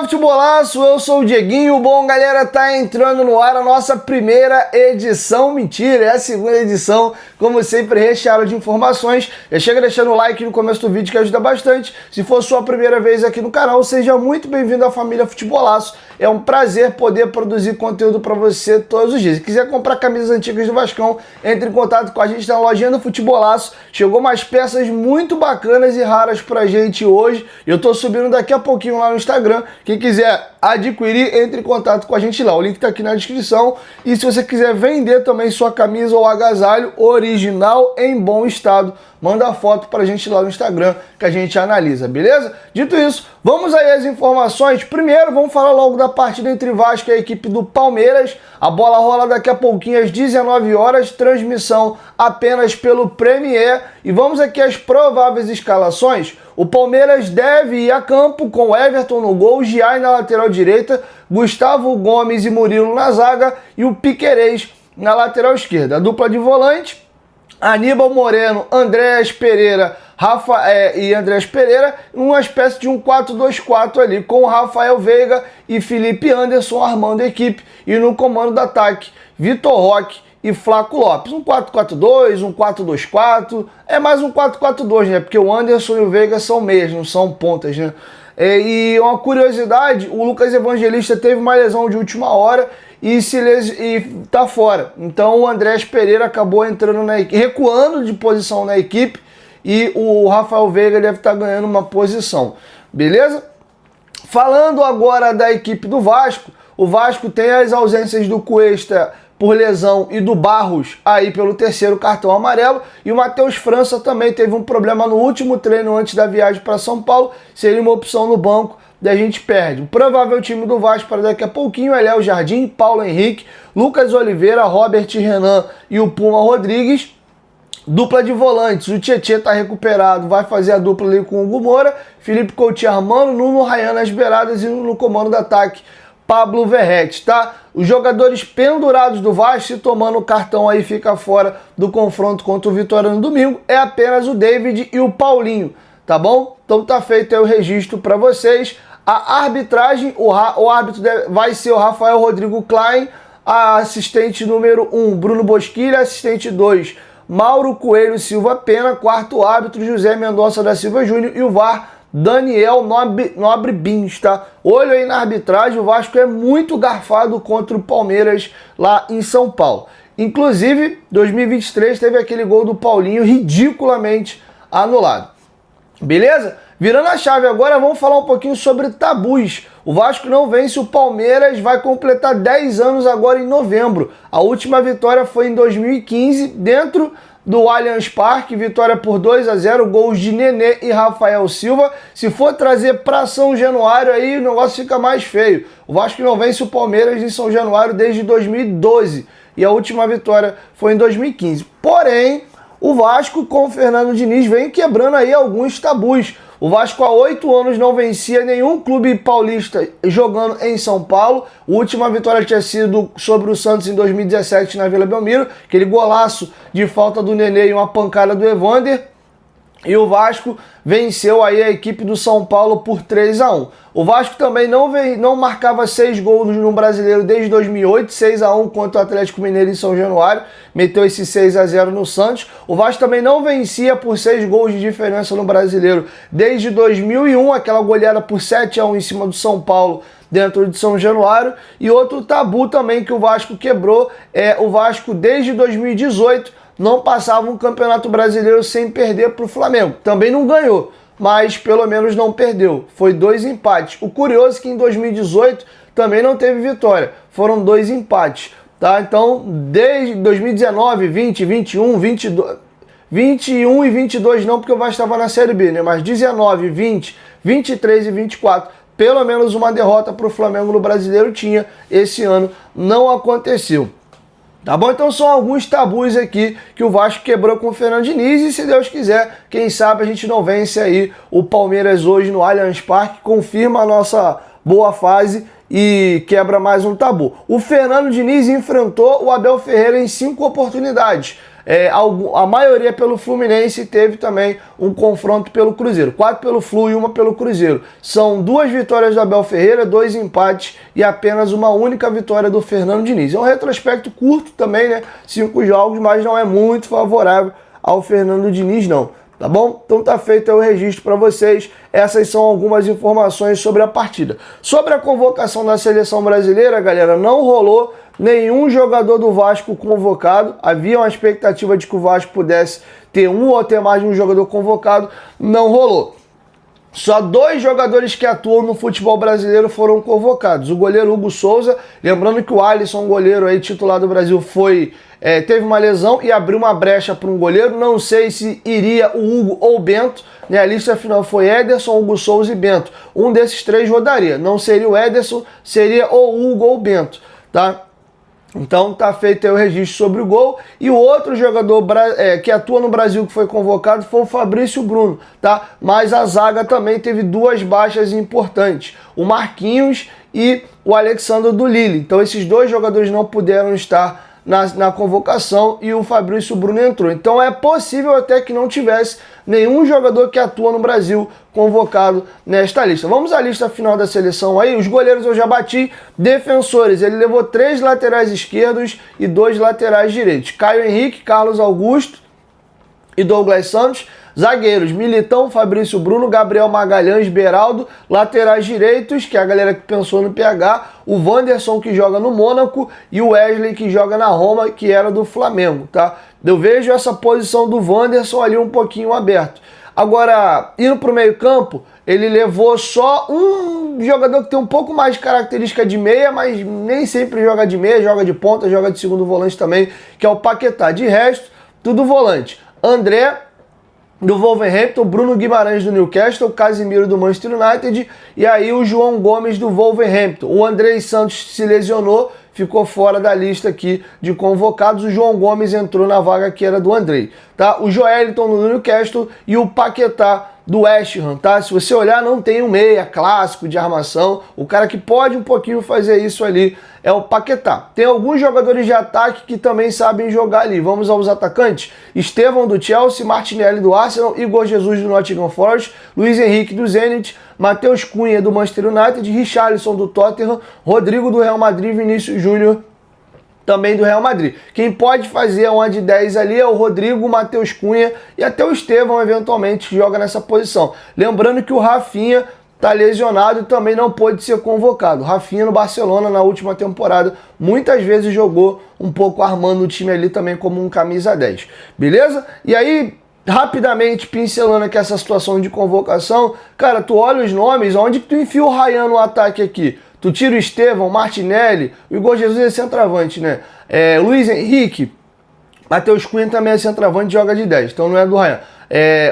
Futebolaço, eu sou o Dieguinho. Bom, galera, tá entrando no ar a nossa primeira edição, mentira, é a segunda edição, como sempre, recheada de informações. Já chega deixando o like no começo do vídeo que ajuda bastante. Se for sua primeira vez aqui no canal, seja muito bem-vindo à família Futebolaço. É um prazer poder produzir conteúdo para você todos os dias. Se quiser comprar camisas antigas do Vascão, entre em contato com a gente na lojinha do Futebolaço. Chegou umas peças muito bacanas e raras pra gente hoje. Eu tô subindo daqui a pouquinho lá no Instagram. Quem quiser adquirir, entre em contato com a gente lá. O link tá aqui na descrição. E se você quiser vender também sua camisa ou agasalho original em bom estado, manda a foto pra gente lá no Instagram que a gente analisa, beleza? Dito isso, vamos aí às informações. Primeiro, vamos falar logo da partida entre Vasco e a equipe do Palmeiras. A bola rola daqui a pouquinho às 19 horas, transmissão apenas pelo Premier. E vamos aqui às prováveis escalações. O Palmeiras deve ir a campo com Everton no gol, Giai na lateral direita, Gustavo Gomes e Murilo na zaga e o Piquerez na lateral esquerda. A dupla de volante, Aníbal Moreno, Andréas Pereira, Andréas Pereira, uma espécie de um 4-2-4 ali, com Rafael Veiga e Felipe Anderson armando a equipe, e no comando do ataque, Vitor Roque e Flaco Lopes. Um 4-4-2, um 4-2-4, é mais um 4-4-2, né? Porque o Anderson e o Veiga são meias, não são pontas, né? E uma curiosidade, o Lucas Evangelista teve uma lesão de última hora e tá fora. Então o Andréas Pereira acabou entrando recuando de posição na equipe, e o Rafael Veiga deve estar ganhando uma posição. Beleza? Falando agora da equipe do Vasco, o Vasco tem as ausências do Cuesta por lesão e do Barros aí pelo terceiro cartão amarelo, e o Matheus França também teve um problema no último treino antes da viagem para São Paulo. Seria uma opção no banco, daí a gente perde. O provável time do Vasco para daqui a pouquinho é Léo Jardim, Paulo Henrique, Lucas Oliveira, Robert Renan e o Puma Rodrigues. Dupla de volantes, o Tietê tá recuperado, vai fazer a dupla ali com o Hugo Moura, Felipe Coutinho armando, Nuno Ryan nas beiradas e no comando do ataque, Pablo Verrete, tá? Os jogadores pendurados do Vasco, se tomando o cartão aí, fica fora do confronto contra o Vitória no domingo, é apenas o David e o Paulinho, tá bom? Então tá feito aí o registro para vocês. A arbitragem, o árbitro vai ser o Rafael Rodrigo Klein, a assistente número 1, Bruno Bosquilha, assistente 2, Mauro Coelho Silva Pena, quarto árbitro, José Mendonça da Silva Júnior, e o VAR, Daniel Nobre Bins, tá? Olho aí na arbitragem, o Vasco é muito garfado contra o Palmeiras lá em São Paulo. Inclusive, 2023 teve aquele gol do Paulinho ridiculamente anulado. Beleza? Virando a chave agora, vamos falar um pouquinho sobre tabus. O Vasco não vence o Palmeiras, vai completar 10 anos agora em novembro. A última vitória foi em 2015, dentro do Allianz Parque, vitória por 2-0, gols de Nenê e Rafael Silva. Se for trazer para São Januário, aí o negócio fica mais feio. O Vasco não vence o Palmeiras em São Januário desde 2012, e a última vitória foi em 2015. Porém, o Vasco com o Fernando Diniz vem quebrando aí alguns tabus. O Vasco há 8 anos não vencia nenhum clube paulista jogando em São Paulo. A última vitória tinha sido sobre o Santos em 2017 na Vila Belmiro, aquele golaço de falta do Nenê e uma pancada do Evander. E o Vasco venceu aí a equipe do São Paulo por 3-1. O Vasco também não marcava 6 gols no Brasileiro desde 2008, 6-1 contra o Atlético Mineiro em São Januário, meteu esse 6-0 no Santos. O Vasco também não vencia por 6 gols de diferença no Brasileiro desde 2001, aquela goleada por 7-1 em cima do São Paulo dentro de São Januário. E outro tabu também que o Vasco quebrou é o Vasco desde 2018 não passava um campeonato brasileiro sem perder para o Flamengo. Também não ganhou, mas pelo menos não perdeu. Foi 2 empates. O curioso é que em 2018 também não teve vitória. Foram 2 empates, tá? Então, desde 2019, 20, 21, 22... 21 e 22 não, porque o Vasco estava na Série B, né? Mas 19, 20, 23 e 24, pelo menos uma derrota para o Flamengo no Brasileiro tinha. Esse ano não aconteceu. Tá bom? Então são alguns tabus aqui que o Vasco quebrou com o Fernando Diniz, e se Deus quiser, quem sabe a gente não vence aí o Palmeiras hoje no Allianz Parque, confirma a nossa boa fase e quebra mais um tabu. O Fernando Diniz enfrentou o Abel Ferreira em 5 oportunidades. A maioria pelo Fluminense, teve também um confronto pelo Cruzeiro. 4 pelo Flu e 1 pelo Cruzeiro. São 2 vitórias do Abel Ferreira, 2 empates e apenas uma única vitória do Fernando Diniz. É um retrospecto curto também, né? 5 jogos, mas não é muito favorável ao Fernando Diniz, não. Tá bom? Então tá feito aí o registro para vocês. Essas são algumas informações sobre a partida. Sobre a convocação da seleção brasileira, galera, não rolou nenhum jogador do Vasco convocado. Havia uma expectativa de que o Vasco pudesse ter um ou até mais de um jogador convocado. Não rolou. Só 2 jogadores que atuam no futebol brasileiro foram convocados. O goleiro Hugo Souza, lembrando que o Alisson, goleiro aí titular do Brasil, teve uma lesão e abriu uma brecha para um goleiro. Não sei se iria o Hugo ou o Bento, né? A lista final foi Ederson, Hugo Souza e Bento. Um desses 3 rodaria. Não seria o Ederson, seria ou o Hugo ou o Bento, tá? Então tá feito aí o registro sobre o gol. E o outro jogador que atua no Brasil que foi convocado foi o Fabrício Bruno, tá? Mas a zaga também teve 2 baixas importantes, o Marquinhos e o Alexandre do Lille. Então esses 2 jogadores não puderam estar na convocação e o Fabrício Bruno entrou. Então é possível até que não tivesse nenhum jogador que atua no Brasil convocado nesta lista. Vamos à lista final da seleção aí. Os goleiros eu já bati. Defensores, ele levou 3 laterais esquerdos e 2 laterais direitos. Caio Henrique, Carlos Augusto e Douglas Santos. Zagueiros, Militão, Fabrício Bruno, Gabriel Magalhães, Beraldo. Laterais direitos, que é a galera que pensou no PH, o Wanderson, que joga no Mônaco, e o Wesley, que joga na Roma, que era do Flamengo, tá? Eu vejo essa posição do Wanderson ali um pouquinho aberto. Agora, indo para o meio campo, ele levou só um jogador que tem um pouco mais de característica de meia, mas nem sempre joga de meia, joga de ponta, joga de segundo volante também, que é o Paquetá. De resto, tudo volante. André, do Wolverhampton, Bruno Guimarães do Newcastle, Casemiro do Manchester United e aí o João Gomes do Wolverhampton. O Andrei Santos se lesionou, ficou fora da lista aqui de convocados. O João Gomes entrou na vaga que era do Andrei, tá? O Joelinton do Newcastle e o Paquetá do West Ham, tá? Se você olhar, não tem um meia clássico de armação. O cara que pode um pouquinho fazer isso ali é o Paquetá. Tem alguns jogadores de ataque que também sabem jogar ali. Vamos aos atacantes. Estevão do Chelsea, Martinelli do Arsenal, Igor Jesus do Nottingham Forest, Luiz Henrique do Zenit, Matheus Cunha do Manchester United, Richarlison do Tottenham, Rodrigo do Real Madrid, Vinícius Júnior também do Real Madrid. Quem pode fazer uma de 10 ali é o Rodrigo, o Matheus Cunha e até o Estevão, eventualmente, que joga nessa posição. Lembrando que o Rafinha está lesionado e também não pôde ser convocado. Rafinha no Barcelona na última temporada muitas vezes jogou um pouco armando o time ali também como um camisa 10. Beleza? E aí, rapidamente pincelando aqui essa situação de convocação, cara, tu olha os nomes, onde que tu enfia o Ryan no ataque aqui? Tu tira o Estevão, Martinelli, o Igor Jesus é centroavante, né? Luiz Henrique, Matheus Cunha também é centroavante, joga de 10, então não é do Ryan.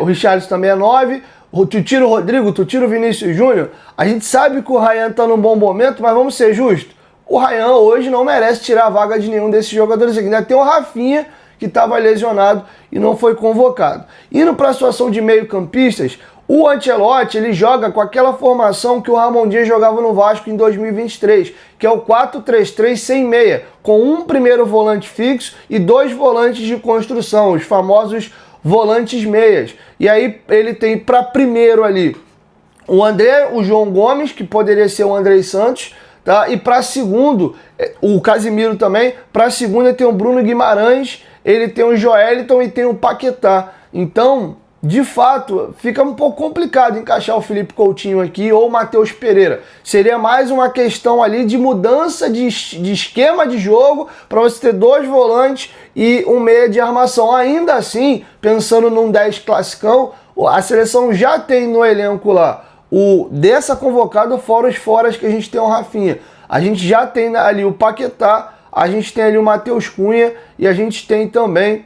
O Richarlison também é 9, tu tira o Rodrigo, tu tira o Vinícius Júnior. A gente sabe que o Ryan tá num bom momento, mas vamos ser justos, o Ryan hoje não merece tirar a vaga de nenhum desses jogadores aqui. Ainda tem o Rafinha, que estava lesionado e não foi convocado. Indo para a situação de meio-campistas, o Ancelotti ele joga com aquela formação que o Ramon Dias jogava no Vasco em 2023, que é o 4-3-3 sem meia, com um primeiro volante fixo e 2 volantes de construção, os famosos volantes meias. E aí ele tem para primeiro ali o André, o João Gomes, que poderia ser o Andrei Santos, tá? E para segundo, o Casemiro também. Para segunda tem o Bruno Guimarães, ele tem o Joelinton e tem o Paquetá. Então, de fato, fica um pouco complicado encaixar o Felipe Coutinho aqui ou o Matheus Pereira. Seria mais uma questão ali de mudança de esquema de jogo para você ter 2 volantes e um meia de armação. Ainda assim, pensando num 10 classicão, a seleção já tem no elenco lá dessa convocada, fora os foras que a gente tem o Rafinha. A gente já tem ali o Paquetá, a gente tem ali o Matheus Cunha e a gente tem também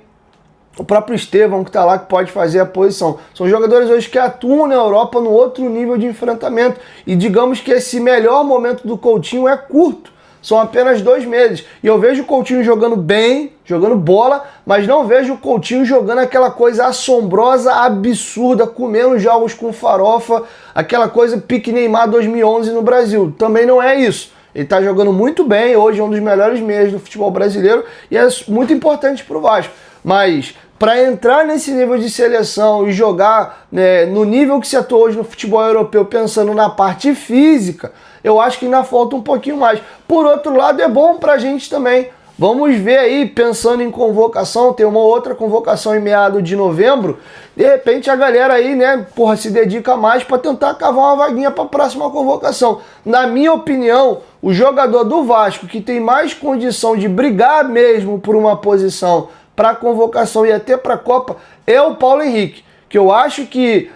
o próprio Estevão, que está lá, que pode fazer a posição. São jogadores hoje que atuam na Europa no outro nível de enfrentamento. E digamos que esse melhor momento do Coutinho é curto. São apenas 2 meses. E eu vejo o Coutinho jogando bem, jogando bola, mas não vejo o Coutinho jogando aquela coisa assombrosa, absurda, comendo jogos com farofa, aquela coisa pique Neymar 2011 no Brasil. Também não é isso. Ele está jogando muito bem, hoje é um dos melhores meias do futebol brasileiro e é muito importante para o Vasco. Mas para entrar nesse nível de seleção e jogar, né, no nível que se atua hoje no futebol europeu, pensando na parte física, eu acho que ainda falta um pouquinho mais. Por outro lado, é bom para a gente também. Vamos ver aí, pensando em convocação, tem uma outra convocação em meados de novembro, de repente a galera aí, né, porra, se dedica mais para tentar cavar uma vaguinha para a próxima convocação. Na minha opinião, o jogador do Vasco que tem mais condição de brigar mesmo por uma posição para a convocação e até para a Copa é o Paulo Henrique, que eu acho que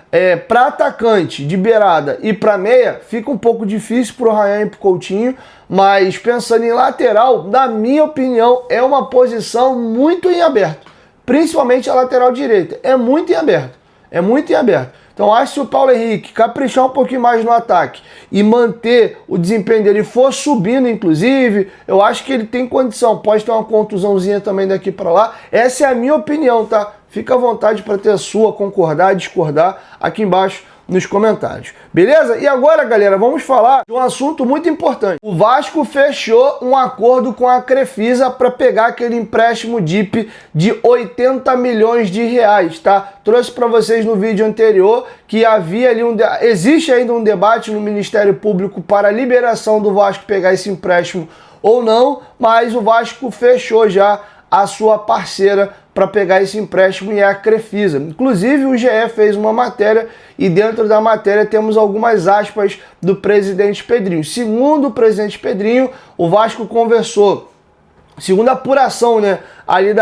para atacante de beirada e para meia fica um pouco difícil para o Ryan e para o Coutinho, mas pensando em lateral, na minha opinião, é uma posição muito em aberto, principalmente a lateral direita, é muito em aberto, é muito em aberto. Então acho que se o Paulo Henrique caprichar um pouquinho mais no ataque e manter o desempenho dele, for subindo inclusive, eu acho que ele tem condição, pode ter uma contusãozinha também daqui para lá, essa é a minha opinião, tá? Fica à vontade para ter a sua, concordar, discordar aqui embaixo nos comentários. Beleza? E agora, galera, vamos falar de um assunto muito importante. O Vasco fechou um acordo com a Crefisa para pegar aquele empréstimo DIP de 80 milhões de reais, tá? Trouxe para vocês no vídeo anterior que havia ali existe ainda um debate no Ministério Público para a liberação do Vasco pegar esse empréstimo ou não, mas o Vasco fechou já a sua parceira para pegar esse empréstimo e é a Crefisa. Inclusive o GE fez uma matéria e dentro da matéria temos algumas aspas do presidente Pedrinho. Segundo o presidente Pedrinho, o Vasco conversou, segundo a apuração, né, ali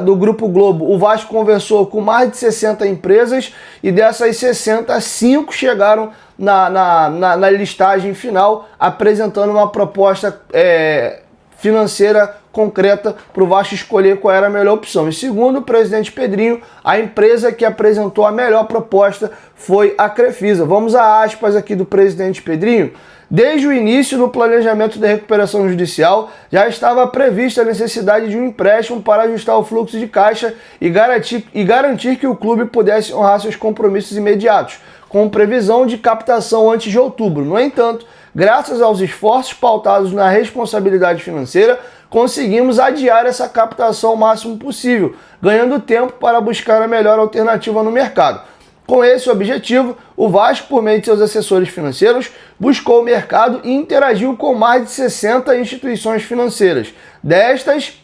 do Grupo Globo, o Vasco conversou com mais de 60 empresas e dessas 60, 5 chegaram na listagem final apresentando uma proposta financeira concreta para o Vasco escolher qual era a melhor opção. E segundo o presidente Pedrinho, a empresa que apresentou a melhor proposta foi a Crefisa. Vamos a aspas aqui do presidente Pedrinho. Desde o início do planejamento da recuperação judicial, já estava prevista a necessidade de um empréstimo para ajustar o fluxo de caixa e garantir que o clube pudesse honrar seus compromissos imediatos, com previsão de captação antes de outubro. No entanto, graças aos esforços pautados na responsabilidade financeira, conseguimos adiar essa captação o máximo possível, ganhando tempo para buscar a melhor alternativa no mercado. Com esse objetivo, o Vasco, por meio de seus assessores financeiros, buscou o mercado e interagiu com mais de 60 instituições financeiras. Destas,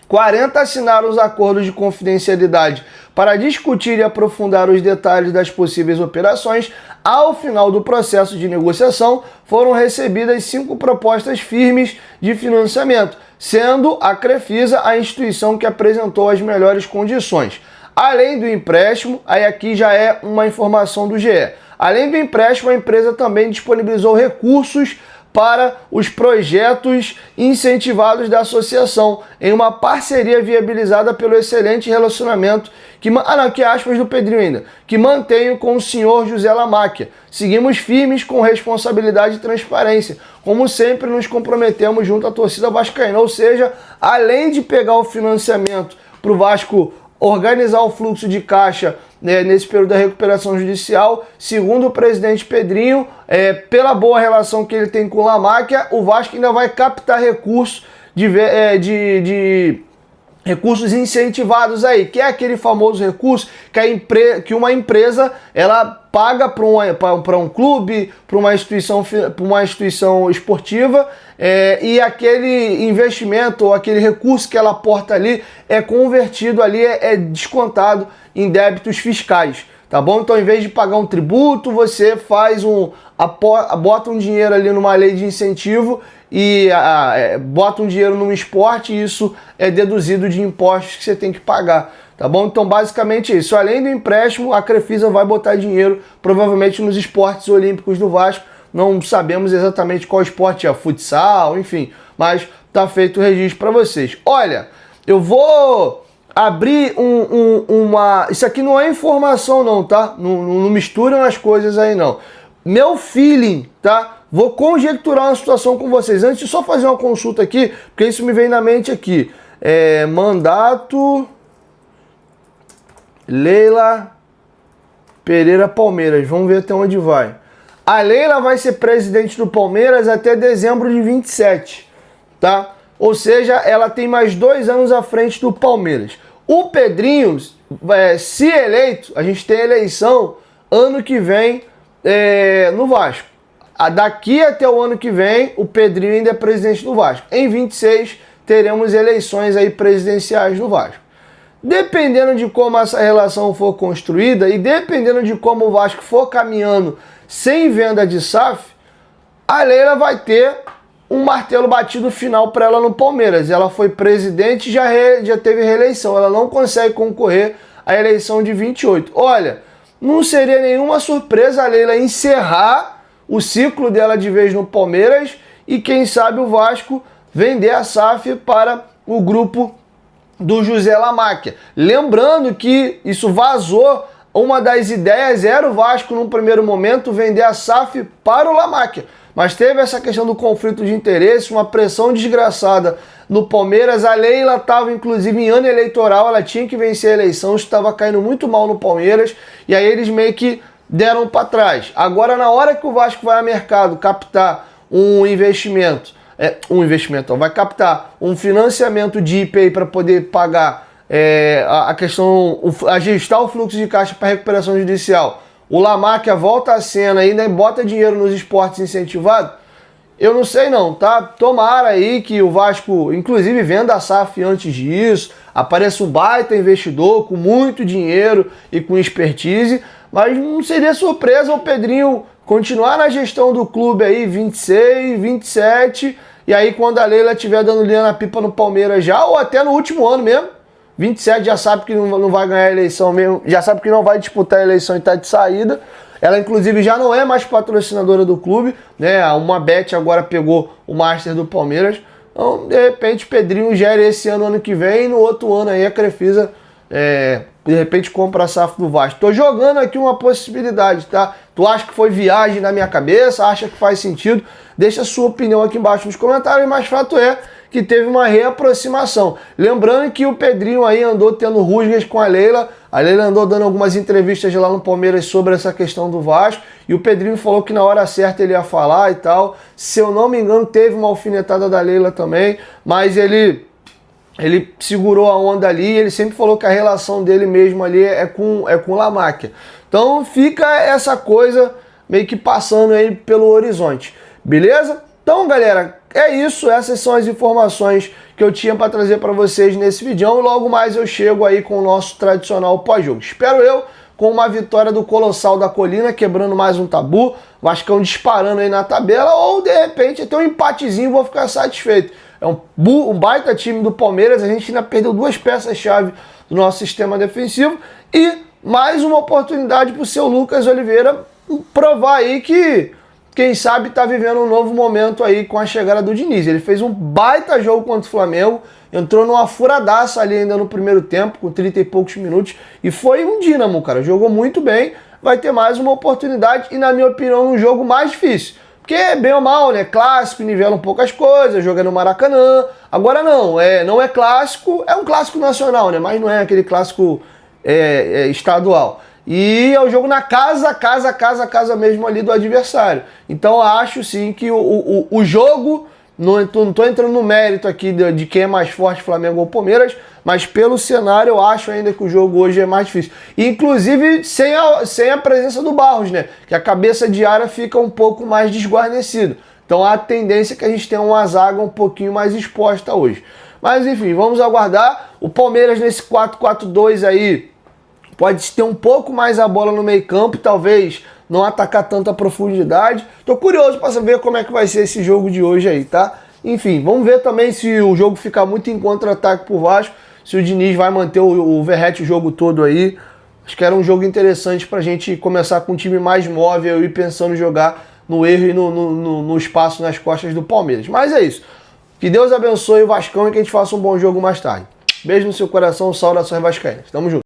40 assinaram os acordos de confidencialidade para discutir e aprofundar os detalhes das possíveis operações. Ao final do processo de negociação, foram recebidas 5 propostas firmes de financiamento, sendo a Crefisa a instituição que apresentou as melhores condições. Além do empréstimo, aí aqui já é uma informação do GE. Além do empréstimo, a empresa também disponibilizou recursos para os projetos incentivados da associação, em uma parceria viabilizada pelo excelente relacionamento que aspas do Pedrinho ainda, que mantenho com o senhor José Lamáquia. Seguimos firmes com responsabilidade e transparência, como sempre nos comprometemos junto à torcida vascaína, ou seja, além de pegar o financiamento para o Vasco organizar o fluxo de caixa, né, nesse período da recuperação judicial, segundo o presidente Pedrinho, pela boa relação que ele tem com o Lamáquia, o Vasco ainda vai captar recursos recursos incentivados aí, que é aquele famoso recurso que uma empresa ela paga para um clube, para uma instituição esportiva, e aquele investimento ou aquele recurso que ela aporta ali é convertido ali, é descontado em débitos fiscais, tá bom? Então, em vez de pagar um tributo, você faz bota um dinheiro ali numa lei de incentivo e bota um dinheiro num esporte e isso é deduzido de impostos que você tem que pagar, tá bom? Então, basicamente isso. Além do empréstimo, a Crefisa vai botar dinheiro, provavelmente nos esportes olímpicos do Vasco. Não sabemos exatamente qual esporte é, futsal, enfim, mas tá feito o registro para vocês. Olha, eu vou abrir isso aqui não é informação não, tá? Não misturam as coisas aí não. Meu feeling, tá? Vou conjecturar uma situação com vocês. Antes de só fazer uma consulta aqui, porque isso me vem na mente aqui. Mandato Leila Pereira Palmeiras. Vamos ver até onde vai. A Leila vai ser presidente do Palmeiras até dezembro de 27, tá? Ou seja, ela tem mais 2 anos à frente do Palmeiras. O Pedrinho, se eleito, a gente tem eleição ano que vem no Vasco. Daqui até o ano que vem, o Pedrinho ainda é presidente do Vasco. Em 26, teremos eleições aí presidenciais no Vasco. Dependendo de como essa relação for construída e dependendo de como o Vasco for caminhando sem venda de SAF, a Leila vai ter um martelo batido final para ela no Palmeiras. Ela foi presidente e já teve reeleição. Ela não consegue concorrer à eleição de 28. Olha, não seria nenhuma surpresa a Leila encerrar o ciclo dela de vez no Palmeiras e quem sabe o Vasco vender a SAF para o grupo do José Lamáquia. Lembrando que isso vazou, uma das ideias era o Vasco num primeiro momento vender a SAF para o Lamáquia. Mas teve essa questão do conflito de interesse, uma pressão desgraçada no Palmeiras. A Leila estava, inclusive, em ano eleitoral, ela tinha que vencer a eleição, estava caindo muito mal no Palmeiras, e aí eles meio que deram para trás. Agora, na hora que o Vasco vai ao mercado captar um investimento, vai captar um financiamento de IPI para poder pagar a questão, ajustar o fluxo de caixa para recuperação judicial, o Lamáquia volta à cena e ainda bota dinheiro nos esportes incentivados, eu não sei não, tá? Tomara aí que o Vasco, inclusive, venda a SAF antes disso, apareça um baita investidor com muito dinheiro e com expertise, mas não seria surpresa o Pedrinho continuar na gestão do clube aí 26, 27, e aí quando a Leila estiver dando linha na pipa no Palmeiras já, ou até no último ano mesmo, 27 já sabe que não vai ganhar a eleição mesmo, já sabe que não vai disputar a eleição e está de saída. Ela, inclusive, já não é mais patrocinadora do clube, né? Uma Bet agora pegou o Master do Palmeiras. Então, de repente, o Pedrinho gera esse ano que vem, e no outro ano aí a Crefisa, de repente, compra a SAF do Vasco. Tô jogando aqui uma possibilidade, tá? Tu acha que foi viagem na minha cabeça? Acha que faz sentido? Deixa a sua opinião aqui embaixo nos comentários, mas fato é que teve uma reaproximação. Lembrando que o Pedrinho aí andou tendo rusgas com a Leila andou dando algumas entrevistas lá no Palmeiras sobre essa questão do Vasco, e o Pedrinho falou que na hora certa ele ia falar e tal. Se eu não me engano, teve uma alfinetada da Leila também, mas ele segurou a onda ali, e ele sempre falou que a relação dele mesmo ali é com o Lamáquia. Então fica essa coisa meio que passando aí pelo horizonte, beleza? Então, galera, é isso, essas são as informações que eu tinha para trazer para vocês nesse vídeo, e logo mais eu chego aí com o nosso tradicional pós-jogo. Espero eu com uma vitória do Colossal da Colina, quebrando mais um tabu, Vascão disparando aí na tabela, ou de repente até um empatezinho, vou ficar satisfeito. É um baita time do Palmeiras, a gente ainda perdeu duas peças-chave do nosso sistema defensivo, e mais uma oportunidade para o seu Lucas Oliveira provar aí que quem sabe tá vivendo um novo momento aí com a chegada do Diniz. Ele fez um baita jogo contra o Flamengo, entrou numa furadaça ali ainda no primeiro tempo, com 30 e poucos minutos, e foi um dínamo, cara. Jogou muito bem, vai ter mais uma oportunidade, e na minha opinião, um jogo mais difícil. Porque, bem ou mal, né? Clássico, nivela um pouco as coisas, joga no Maracanã. Agora não é clássico, é um clássico nacional, né? Mas não é aquele clássico estadual. E é o jogo na casa mesmo ali do adversário. Então acho sim que o jogo, não estou entrando no mérito aqui de quem é mais forte, Flamengo ou Palmeiras, mas pelo cenário eu acho ainda que o jogo hoje é mais difícil. Inclusive sem a presença do Barros, né? Que a cabeça de área fica um pouco mais desguarnecida. Então há a tendência que a gente tenha uma zaga um pouquinho mais exposta hoje. Mas enfim, vamos aguardar. O Palmeiras nesse 4-4-2 aí pode ter um pouco mais a bola no meio campo, talvez não atacar tanta profundidade. Tô curioso para saber como é que vai ser esse jogo de hoje aí, tá? Enfim, vamos ver também se o jogo ficar muito em contra-ataque pro Vasco, se o Diniz vai manter o Verratti o jogo todo aí. Acho que era um jogo interessante pra gente começar com um time mais móvel e pensando em jogar no erro e no espaço nas costas do Palmeiras. Mas é isso. Que Deus abençoe o Vascão e que a gente faça um bom jogo mais tarde. Beijo no seu coração, saudações vascaínas. Tamo junto.